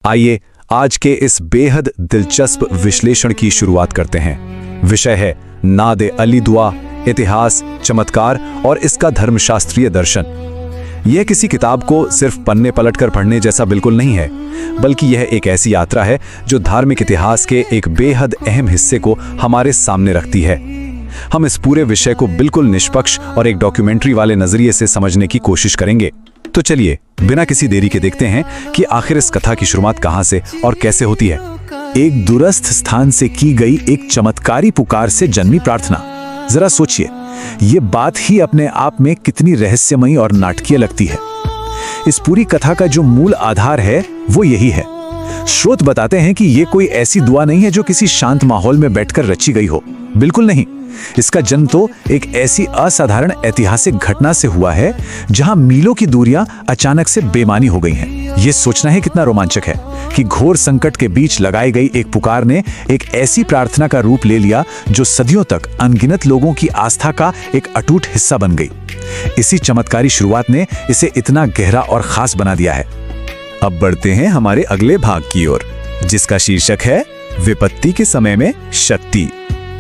आइए आज के इस बेहद दिलचस्प विश्लेषण की शुरुआत करते हैं। विषय है नादे अली दुआ, इतिहास, चमत्कार और इसका धर्मशास्त्रीय दर्शन। यह किसी किताब को सिर्फ पन्ने पलटकर पढ़ने जैसा बिल्कुल नहीं है, बल्कि यह एक ऐसी यात्रा है जो धार्मिक इतिहास के एक बेहद अहम हिस्से को हमारे सामने रखती है। हम इस पूरे विषय को बिल्कुल निष्पक्ष और एक डॉक्यूमेंट्री वाले नजरिए से समझने की कोशिश करेंगे। तो चलिए बिना किसी देरी के देखते हैं कि आखिर इस कथा की शुरुआत कहां से और कैसे होती है। एक दूरस्थ स्थान से की गई एक चमत्कारी पुकार से जन्मी प्रार्थना। जरा सोचिए, ये बात ही अपने आप में कितनी रहस्यमयी और नाटकीय लगती है। इस पूरी कथा का जो मूल आधार है वो यही है। स्रोत बताते हैं कि ये कोई ऐसी दुआ नहीं है जो किसी शांत माहौल में बैठकर रची गई हो, बिल्कुल नहीं। इसका जन्म तो एक ऐसी असाधारण ऐतिहासिक घटना से हुआ है जहां मीलों की दूरियां अचानक से बेमानी हो गई हैं। ये सोचना है कितना रोमांचक है कि घोर संकट के बीच लगाई गई एक पुकार ने एक ऐसी प्रार्थना का रूप ले लिया जो सदियों तक अनगिनत लोगों की आस्था का एक अटूट हिस्सा बन गई। इसी चमत्कारी शुरुआत ने इसे इतना गहरा और खास बना दिया है। अब बढ़ते हैं हमारे अगले भाग की ओर, जिसका शीर्षक है विपत्ति के समय में शक्ति।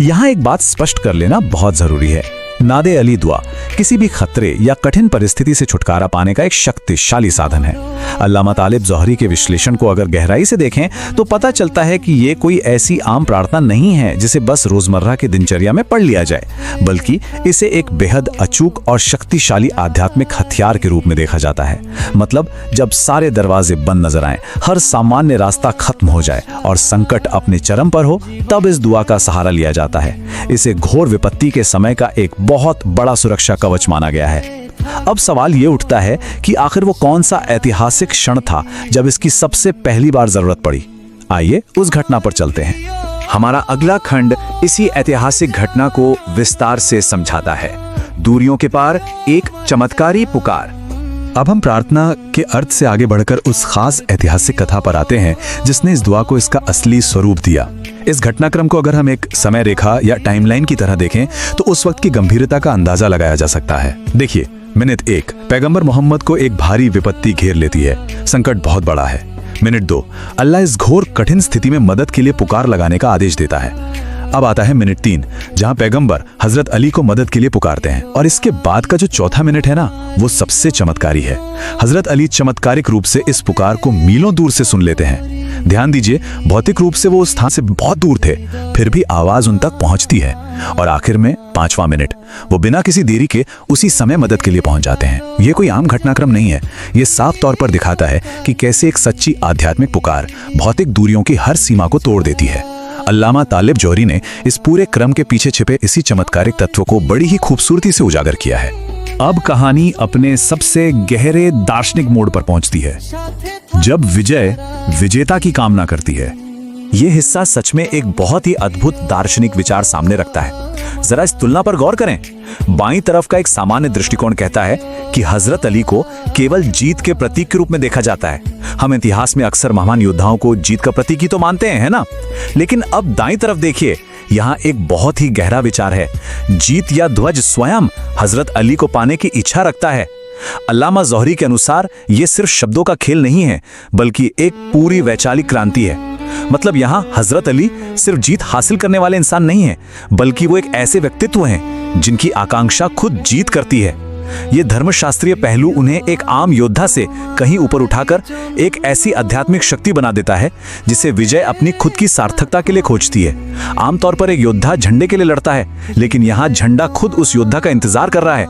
यहाँ एक बात स्पष्ट कर लेना बहुत जरूरी है। नादे अली दुआ किसी भी खतरे या कठिन परिस्थिति से छुटकारा पाने का एक शक्तिशाली साधन है। अल्लामा तालिब ज़ोहरी के विश्लेषण को अगर गहराई से देखें तो पता चलता है कि ये कोई ऐसी आम प्रार्थना नहीं है जिसे बस रोजमर्रा के दिनचर्या में पढ़ लिया जाए, बल्कि इसे एक बेहद अचूक और शक्तिशाली आध्यात्मिक हथियार के रूप में देखा जाता है। मतलब जब सारे दरवाजे बंद नजर आए, हर सामान्य रास्ता खत्म हो जाए और संकट अपने चरम पर हो, तब इस दुआ का सहारा लिया जाता है। इसे घोर विपत्ति के समय का एक बहुत बड़ा सुरक्षा कवच माना गया है। अब सवाल ये उठता है कि आखिर वो कौन सा ऐतिहासिक क्षण था जब इसकी सबसे पहली बार जरूरत पड़ी। आइए उस घटना पर चलते हैं। हमारा अगला खंड इसी ऐतिहासिक घटना को विस्तार से समझाता है। दूरियों के पार एक चमत्कारी पुकार। अब हम प्रार्थना के अर्थ से आगे बढ़कर उस खास ऐतिहासिक कथा पर आते हैं जिसने इस दुआ को इसका असली स्वरूप दिया। इस घटनाक्रम को अगर हम एक समय रेखा या टाइमलाइन की तरह देखें तो उस वक्त की गंभीरता का अंदाजा लगाया जा सकता है। देखिए, मिनट 1, पैगंबर मोहम्मद को एक भारी विपत्ति घेर लेती है। संकट बहुत बड़ा है। मिनट 2, अल्लाह इस घोर कठिन स्थिति में मदद के लिए पुकार लगाने का आदेश देता है। अब आता है मिनट 3, जहां पैगंबर हजरत अली को मदद के लिए पुकारते हैं। और इसके बाद का जो चौथा मिनट है ना, वो सबसे चमत्कारी है। हजरत अली चमत्कारिक रूप से इस पुकार को मीलों दूर से सुन लेते हैं। ध्यान दीजिए, भौतिक रूप से वो उस स्थान से बहुत दूर थे, फिर भी आवाज उन तक पहुंचती है। और आखिर में 5वां मिनट, वो बिना किसी देरी के उसी समय मदद के लिए पहुंच जाते हैं। ये कोई आम घटनाक्रम नहीं है। ये साफ तौर पर दिखाता है कि कैसे एक सच्ची आध्यात्मिक पुकार भौतिक दूरियों की हर सीमा को तोड़ देती है। अल्लामा तालिब ज़ोहरी ने इस पूरे क्रम के पीछे छिपे इसी चमत्कारिक तत्व को बड़ी ही खूबसूरती से उजागर किया है। अब कहानी अपने सबसे गहरे दार्शनिक मोड़ पर पहुंचती है, जब विजय विजेता की कामना करती है। यह हिस्सा सच में एक बहुत ही अद्भुत दार्शनिक विचार सामने रखता है। जरा इस तुलना पर गौर करें। बाईं तरफ का एक सामान्य दृष्टिकोण कहता है कि हजरत अली को केवल जीत के प्रतीक के रूप में देखा जाता है। हम इतिहास में अक्सर महान योद्धाओं को जीत का प्रतीक ही तो मानते हैं, है ना? लेकिन अब दाईं तरफ देखिए, यहाँ एक बहुत ही गहरा विचार है। जीत या ध्वज स्वयं हजरत अली को पाने की इच्छा रखता है। अल्लामा ज़ोहरी के अनुसार ये सिर्फ शब्दों का खेल नहीं है, बल्कि एक पूरी वैचारिक क्रांति है। मतलब यहाँ हजरत अली सिर्फ जीत हासिल करने वाले इंसान नहीं है, बल्कि वो एक ऐसे व्यक्तित्व हैं जिनकी आकांक्षा खुद जीत करती है। ये धर्मशास्त्रीय पहलू उन्हें एक आम योद्धा से कहीं ऊपर उठाकर एक ऐसी आध्यात्मिक शक्ति बना देता है जिसे विजय अपनी खुद की सार्थकता के लिए खोजती है। आमतौर पर एक योद्धा झंडे के लिए लड़ता है, लेकिन यहाँ झंडा खुद उस योद्धा का इंतजार कर रहा है।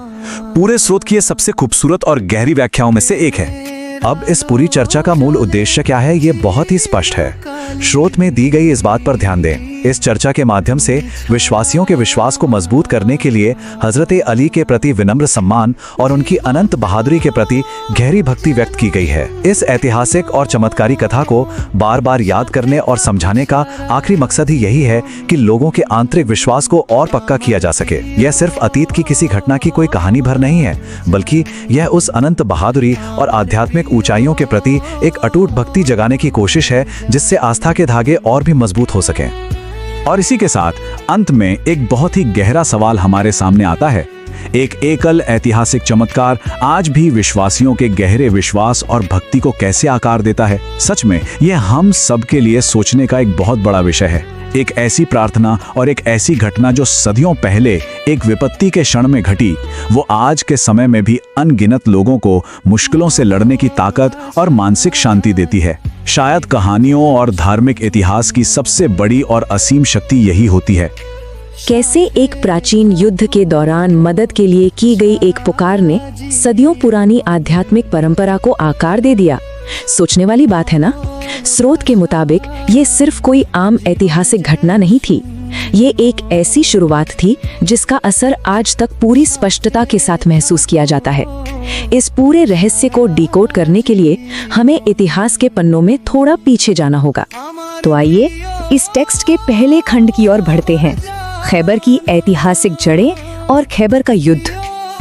पूरे स्रोत की ये सबसे खूबसूरत और गहरी व्याख्याओं में से एक है। अब इस पूरी चर्चा का मूल उद्देश्य क्या है, ये बहुत ही स्पष्ट है। स्रोत में दी गई इस बात पर ध्यान दें। इस चर्चा के माध्यम से विश्वासियों के विश्वास को मजबूत करने के लिए हजरत अली के प्रति विनम्र सम्मान और उनकी अनंत बहादुरी के प्रति गहरी भक्ति व्यक्त की गई है। इस ऐतिहासिक और चमत्कारी कथा को बार बार याद करने और समझाने का आखिरी मकसद ही यही है कि लोगों के आंतरिक विश्वास को और पक्का किया जा सके। यह सिर्फ अतीत की किसी घटना की कोई कहानी भर नहीं है, बल्कि यह उस अनंत बहादुरी और आध्यात्मिक ऊंचाइयों के प्रति एक अटूट भक्ति जगाने की कोशिश है जिससे आस्था के धागे और भी मजबूत हो सकें। और इसी के साथ अंत में एक बहुत ही गहरा सवाल हमारे सामने आता है। एक एकल ऐतिहासिक चमत्कार आज भी विश्वासियों के गहरे विश्वास और भक्ति को कैसे आकार देता है। सच में यह हम सब के लिए सोचने का एक बहुत बड़ा विषय है। एक ऐसी प्रार्थना और एक ऐसी घटना जो सदियों पहले एक विपत्ति के क्षण में घटी, वो आज के समय में भी अनगिनत लोगों को मुश्किलों से लड़ने की ताकत और मानसिक शांति देती है। शायद कहानियों और धार्मिक इतिहास की सबसे बड़ी और असीम शक्ति यही होती है। कैसे एक प्राचीन युद्ध के दौरान मदद के लिए की गई एक पुकार ने सदियों पुरानी आध्यात्मिक परंपरा को आकार दे दिया। सोचने वाली बात है ना। स्रोत के मुताबिक ये सिर्फ कोई आम ऐतिहासिक घटना नहीं थी, ये एक ऐसी शुरुआत थी जिसका असर आज तक पूरी स्पष्टता के साथ महसूस किया जाता है। इस पूरे रहस्य को डिकोड करने के लिए हमें इतिहास के पन्नों में थोड़ा पीछे जाना होगा। तो आइए इस टेक्स्ट के पहले खंड की ओर बढ़ते हैं, खैबर की ऐतिहासिक जड़ें और खैबर का युद्ध।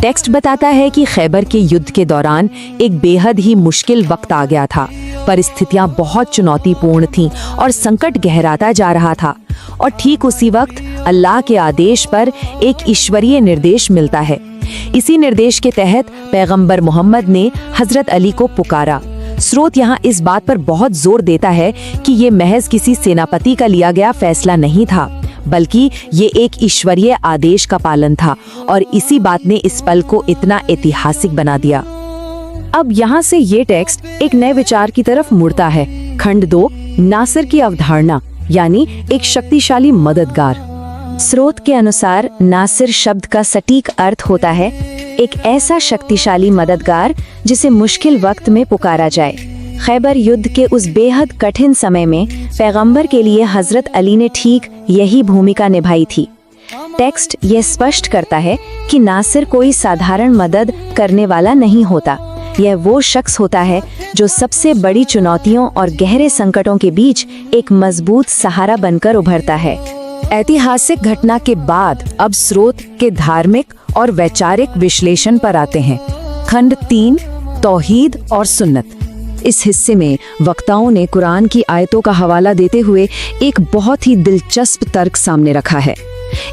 टेक्स्ट बताता है कि खैबर के युद्ध के दौरान एक बेहद ही मुश्किल वक्त आ गया था। परिस्थितियां बहुत चुनौतीपूर्ण थीं और संकट गहराता जा रहा था। और ठीक उसी वक्त अल्लाह के आदेश पर एक ईश्वरीय निर्देश मिलता है। इसी निर्देश के तहत पैगंबर मोहम्मद ने हजरत अली को पुकारा। स्रोत यहाँ इस बात पर बहुत जोर देता है कि ये महज किसी सेनापति का लिया गया फैसला नहीं था, बल्कि ये एक ईश्वरीय आदेश का पालन था। और इसी बात ने इस पल को इतना ऐतिहासिक बना दिया। अब यहाँ से ये टेक्स्ट एक नए विचार की तरफ मुड़ता है। खंड 2, नासिर की अवधारणा, यानी एक शक्तिशाली मददगार। स्रोत के अनुसार नासिर शब्द का सटीक अर्थ होता है एक ऐसा शक्तिशाली मददगार जिसे मुश्किल वक्त में पुकारा जाए। खैबर युद्ध के उस बेहद कठिन समय में पैगंबर के लिए हजरत अली ने ठीक यही भूमिका निभाई थी। टेक्स्ट ये स्पष्ट करता है कि नासिर कोई साधारण मदद करने वाला नहीं होता। यह वो शख्स होता है जो सबसे बड़ी चुनौतियों और गहरे संकटों के बीच एक मजबूत सहारा बनकर उभरता है। ऐतिहासिक घटना के बाद अब स्रोत के धार्मिक और वैचारिक विश्लेषण पर आते हैं। खंड 3, तौहीद और सुन्नत। इस हिस्से में वक्ताओं ने कुरान की आयतों का हवाला देते हुए एक बहुत ही दिलचस्प तर्क सामने रखा है।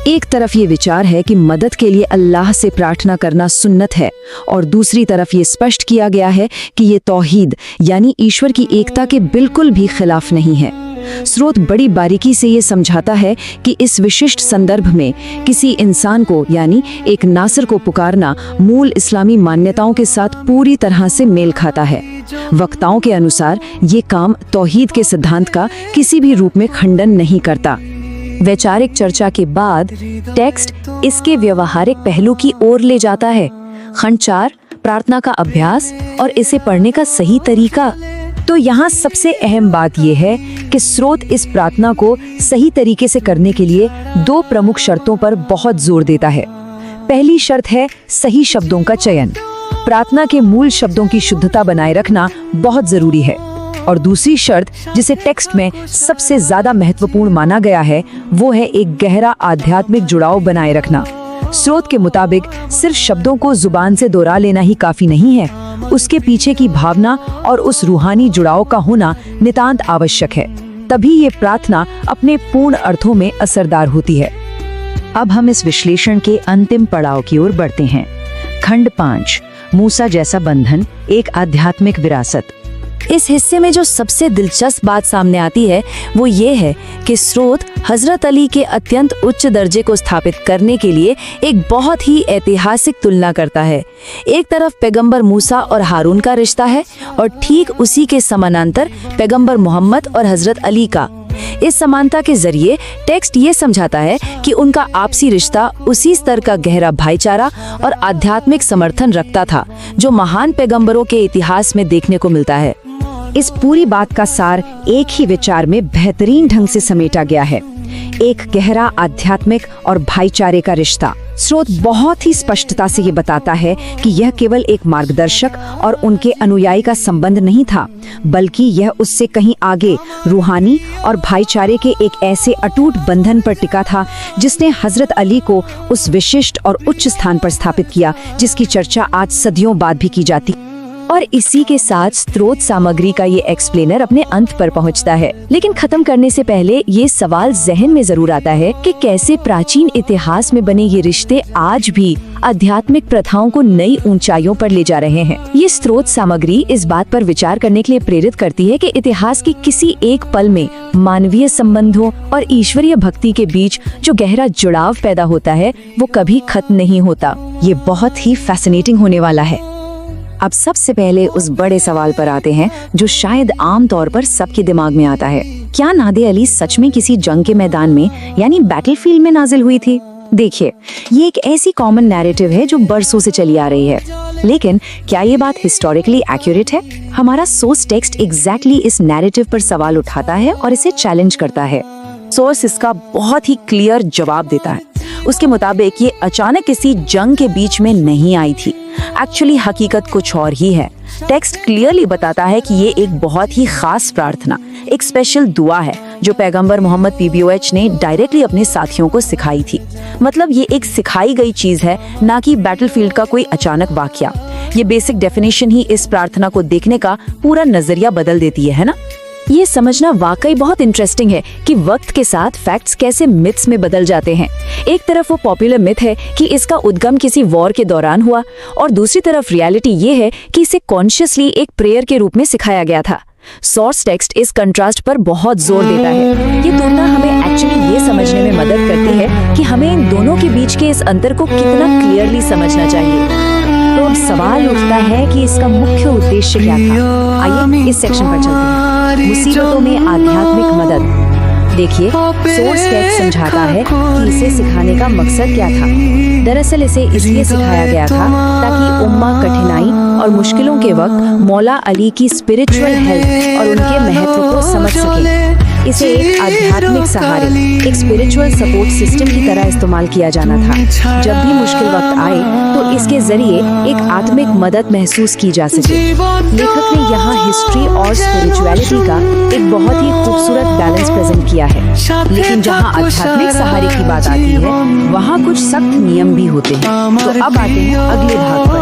एक तरफ ये विचार है कि मदद के लिए अल्लाह से प्रार्थना करना सुन्नत है, और दूसरी तरफ ये स्पष्ट किया गया है कि ये तौहीद यानी ईश्वर की एकता के बिल्कुल भी खिलाफ नहीं है। स्रोत बड़ी बारीकी से ये समझाता है कि इस विशिष्ट संदर्भ में किसी इंसान को यानी एक नासिर को पुकारना मूल इस्लामी मान्यताओं के साथ पूरी तरह से मेल खाता है। वक्ताओं के अनुसार ये काम तौहीद के सिद्धांत का किसी भी रूप में खंडन नहीं करता। वैचारिक चर्चा के बाद टेक्स्ट इसके व्यवहारिक पहलू की ओर ले जाता है। खंड 4, प्रार्थना का अभ्यास और इसे पढ़ने का सही तरीका। तो यहाँ सबसे अहम बात यह है कि स्रोत इस प्रार्थना को सही तरीके से करने के लिए 2 प्रमुख शर्तों पर बहुत जोर देता है। पहली शर्त है सही शब्दों का चयन। प्रार्थना के मूल शब्दों की शुद्धता बनाए रखना बहुत जरूरी है। और दूसरी शर्त जिसे टेक्स्ट में सबसे ज्यादा महत्वपूर्ण माना गया है वो है एक गहरा आध्यात्मिक जुड़ाव बनाए रखना। स्रोत के मुताबिक सिर्फ शब्दों को जुबान से दोहरा लेना ही काफी नहीं है, उसके पीछे की भावना और उस रूहानी जुड़ाव का होना नितांत आवश्यक है। तभी ये प्रार्थना अपने पूर्ण अर्थों में असरदार होती है। अब हम इस विश्लेषण के अंतिम पड़ाव की ओर बढ़ते हैं। खंड 5, मूसा जैसा बंधन, एक आध्यात्मिक विरासत। इस हिस्से में जो सबसे दिलचस्प बात सामने आती है वो ये है कि स्रोत हजरत अली के अत्यंत उच्च दर्जे को स्थापित करने के लिए एक बहुत ही ऐतिहासिक तुलना करता है। एक तरफ पैगंबर मूसा और हारून का रिश्ता है और ठीक उसी के समानांतर पैगंबर मोहम्मद और हजरत अली का। इस समानता के जरिए टेक्स्ट ये समझाता है कि उनका आपसी रिश्ता उसी स्तर का गहरा भाईचारा और आध्यात्मिक समर्थन रखता था जो महान पैगंबरों के इतिहास में देखने को मिलता है। इस पूरी बात का सार एक ही विचार में बेहतरीन ढंग से समेटा गया है, एक गहरा आध्यात्मिक और भाईचारे का रिश्ता। स्रोत बहुत ही स्पष्टता से ये बताता है कि यह केवल एक मार्गदर्शक और उनके अनुयायी का संबंध नहीं था, बल्कि यह उससे कहीं आगे रूहानी और भाईचारे के एक ऐसे अटूट बंधन पर टिका था जिसने हजरत अली को उस विशिष्ट और उच्च स्थान पर स्थापित किया जिसकी चर्चा आज सदियों बाद भी की जाती। और इसी के साथ स्रोत सामग्री का ये एक्सप्लेनर अपने अंत पर पहुंचता है। लेकिन खत्म करने से पहले ये सवाल जहन में जरूर आता है कि कैसे प्राचीन इतिहास में बने ये रिश्ते आज भी आध्यात्मिक प्रथाओं को नई ऊंचाइयों पर ले जा रहे हैं। ये स्रोत सामग्री इस बात पर विचार करने के लिए प्रेरित करती है कि इतिहास के किसी एक पल में मानवीय संबंधों और ईश्वरीय भक्ति के बीच जो गहरा जुड़ाव पैदा होता है वो कभी खत्म नहीं होता। ये बहुत ही फैसिनेटिंग होने वाला है। अब सबसे पहले उस बड़े सवाल पर आते हैं जो शायद आम तौर पर सबके दिमाग में आता है। क्या नादे अली सच में किसी जंग के मैदान में यानी बैटलफील्ड में नाजिल हुई थी? देखिए, ये एक ऐसी कॉमन नैरेटिव है जो बरसों से चली आ रही है, लेकिन क्या ये बात हिस्टोरिकली एक्यूरेट है? हमारा सोर्स टेक्स्ट एग्जैक्टली इस नैरेटिव पर सवाल उठाता है और इसे चैलेंज करता है। सोर्स इसका बहुत ही क्लियर जवाब देता है। उसके मुताबिक ये अचानक किसी जंग के बीच में नहीं आई थी। एक्चुअली हकीकत कुछ और ही है। टेक्स्ट क्लियरली बताता है कि ये एक बहुत ही खास प्रार्थना, एक स्पेशल दुआ है जो पैगंबर मोहम्मद PBOH ने डायरेक्टली अपने साथियों को सिखाई थी। मतलब ये एक सिखाई गई चीज है, ना कि बैटलफील्ड का कोई अचानक वाकया। ये बेसिक डेफिनेशन ही इस प्रार्थना को देखने का पूरा नजरिया बदल देती है ना? ये समझना वाकई बहुत इंटरेस्टिंग है कि वक्त के साथ फैक्ट्स कैसे मिथ्स में बदल जाते हैं। एक तरफ वो पॉपुलर मिथ है कि इसका उद्गम किसी वॉर के दौरान हुआ, और दूसरी तरफ रियलिटी ये है कि इसे कॉन्शियसली एक प्रेयर के रूप में सिखाया गया था। सोर्स टेक्स्ट इस कंट्रास्ट पर बहुत जोर देता है। ये तुलना हमें एक्चुअली ये समझने में मदद करती है कि हमें इन दोनों के बीच के इस अंतर को कितना क्लियरली समझना चाहिए। तो अब सवाल उठता है कि इसका मुख्य उद्देश्य क्या था। आइए इस सेक्शन पर चलते हैं। मुसीबतों में आध्यात्मिक मदद। देखिए, सोर्स टेक्स्ट समझाता है कि इसे सिखाने का मकसद क्या था। दरअसल इसे इसलिए सिखाया गया था ताकि उम्मा कठिनाई और मुश्किलों के वक्त मौला अली की स्पिरिचुअल हेल्प और उनके महत्व को समझ सके। इसे एक आध्यात्मिक सहारे, एक स्पिरिचुअल सपोर्ट सिस्टम की तरह इस्तेमाल किया जाना था। जब भी मुश्किल वक्त आए तो इसके जरिए एक आत्मिक मदद महसूस की जा सके। लेखक ने यहाँ हिस्ट्री और स्पिरिचुअलिटी का एक बहुत ही खूबसूरत बैलेंस प्रेजेंट किया है। लेकिन जहाँ आध्यात्मिक सहारे की बात आती है, वहाँ कुछ सख्त नियम भी होते हैं। तो अब आते हैं अगले भाग पर,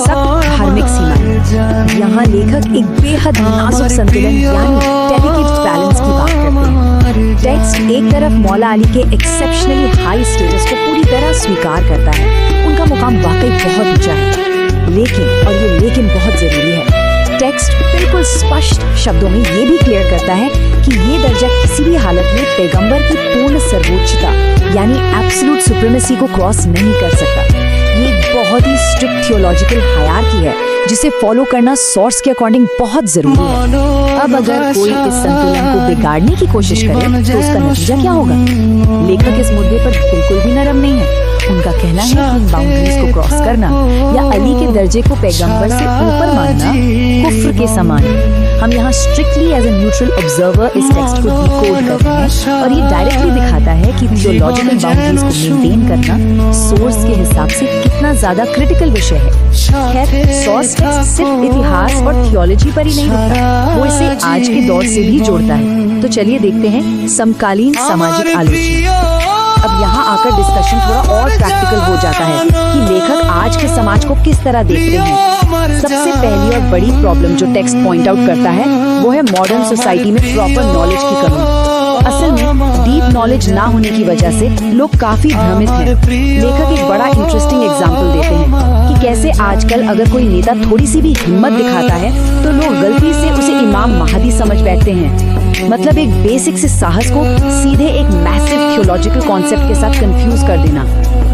सख्त धार्मिक सीमाएं। यहाँ लेखक एक बेहद नाजुक संतुलन यानी डेलिकेट बैलेंस की बात करते हैं। टेक्स्ट एक तरफ मौला अली के एक्सेप्शनली हाई स्टेटस को पूरी तरह स्वीकार करता है, उनका मुकाम वाकई बहुत ऊंचा है। लेकिन, और ये लेकिन बहुत जरूरी है, टेक्स्ट बिल्कुल स्पष्ट शब्दों में ये भी क्लियर करता है कि ये दर्जा किसी भी हालत में पैगंबर की पूर्ण सर्वोच्चता यानी एब्सोल्यूट सुप्रीमेसी को क्रॉस नहीं कर सकता। ये एक बहुत ही स्ट्रिक्ट थियोलॉजिकल हायरार्की है जिसे फॉलो करना सोर्स के अकॉर्डिंग बहुत जरूरी है। अब अगर कोई इस संतुलन को बिगाड़ने की कोशिश करे तो उसका नतीजा क्या होगा? लेखक इस मुद्दे पर बिल्कुल भी नरम नहीं है। उनका कहना है कि इन बाउंड्रीज को क्रॉस करना या अली के दर्जे को पैगंबर से ऊपर मानना कुफ्र के समान है। हम यहाँ strictly as a neutral observer इस टेक्स्ट को डिकोड करते हैं और ये डायरेक्टली दिखाता है कि थियोलॉजिकल बाउंड्रीज को मेंटेन करना सोर्स के हिसाब से कितना ज्यादा क्रिटिकल विषय है। खैर, सोर्स टेक्स्ट सिर्फ इतिहास और थियोलॉजी पर ही नहीं रुकता, वो इसे आज के दौर से भी जोड़ता है। तो चलिए देखते हैं समकालीन सामाजिक आलोचना। अब यहाँ आकर डिस्कशन थोड़ा और प्रैक्टिकल हो जाता है कि लेखक आज के समाज को किस तरह देखते हैं। सबसे पहली और बड़ी प्रॉब्लम जो टेक्स्ट पॉइंट आउट करता है वो है मॉडर्न सोसाइटी में प्रॉपर नॉलेज की कमी। असल में डीप नॉलेज ना होने की वजह से लोग काफी भ्रमित हैं। लेखक एक बड़ा इंटरेस्टिंग एग्जाम्पल देते हैं कि कैसे आजकल अगर कोई नेता थोड़ी सी भी हिम्मत दिखाता है तो लोग गलती से उसे इमाम महदी समझ बैठते हैं। मतलब एक बेसिक से साहस को सीधे एक मैसिव थियोलॉजिकल कॉन्सेप्ट के साथ कंफ्यूज कर देना।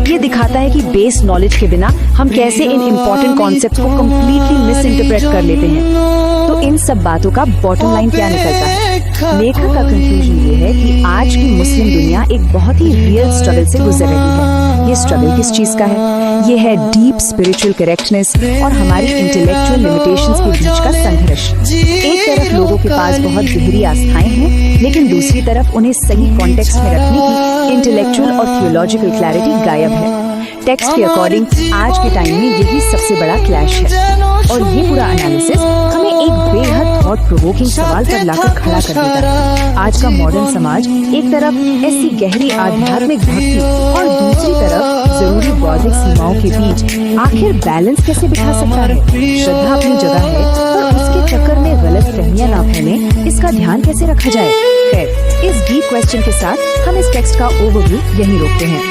ये दिखाता है कि बेस नॉलेज के बिना हम कैसे इन इम्पोर्टेंट कॉन्सेप्ट्स को कंप्लीटली मिस इंटरप्रेट कर लेते हैं। तो इन सब बातों का बॉटम लाइन क्या निकलता है? लेखक का कंक्लूजन ये है कि आज की मुस्लिम दुनिया एक बहुत ही रियल स्ट्रगल से गुजर रही है। ये स्ट्रगल किस चीज का है? ये है डीप स्पिरिचुअल करेक्टनेस और हमारी इंटेलेक्चुअल लिमिटेशंस के बीच का संघर्ष। एक तरफ लोगों के पास बहुत गहरी आस्थाएं हैं, लेकिन दूसरी तरफ उन्हें सही कॉन्टेक्स्ट में रखने की इंटेलेक्चुअल और थियोलॉजिकल क्लैरिटी गायब है। टेक्स्ट के अकॉर्डिंग आज के टाइम में यही सबसे बड़ा क्लैश है। और ये पूरा एनालिसिस हमें एक बेहद थॉट प्रोवोकिंग सवाल पर लाकर खड़ा कर देता है। आज का मॉडर्न समाज एक तरफ ऐसी गहरी आध्यात्मिक भक्ति और दूसरी तरफ जरूरी बौद्धिक सीमाओं के बीच आखिर बैलेंस कैसे बिठा सकता है? श्रद्धा अपनी जगह है, पर उसके चक्कर में गलत फहमियां ना फैलें, इसका ध्यान कैसे रखा जाए? खैर, इस डीप क्वेश्चन के साथ हम इस टेक्स्ट का ओवरव्यू यहीं रोकते हैं।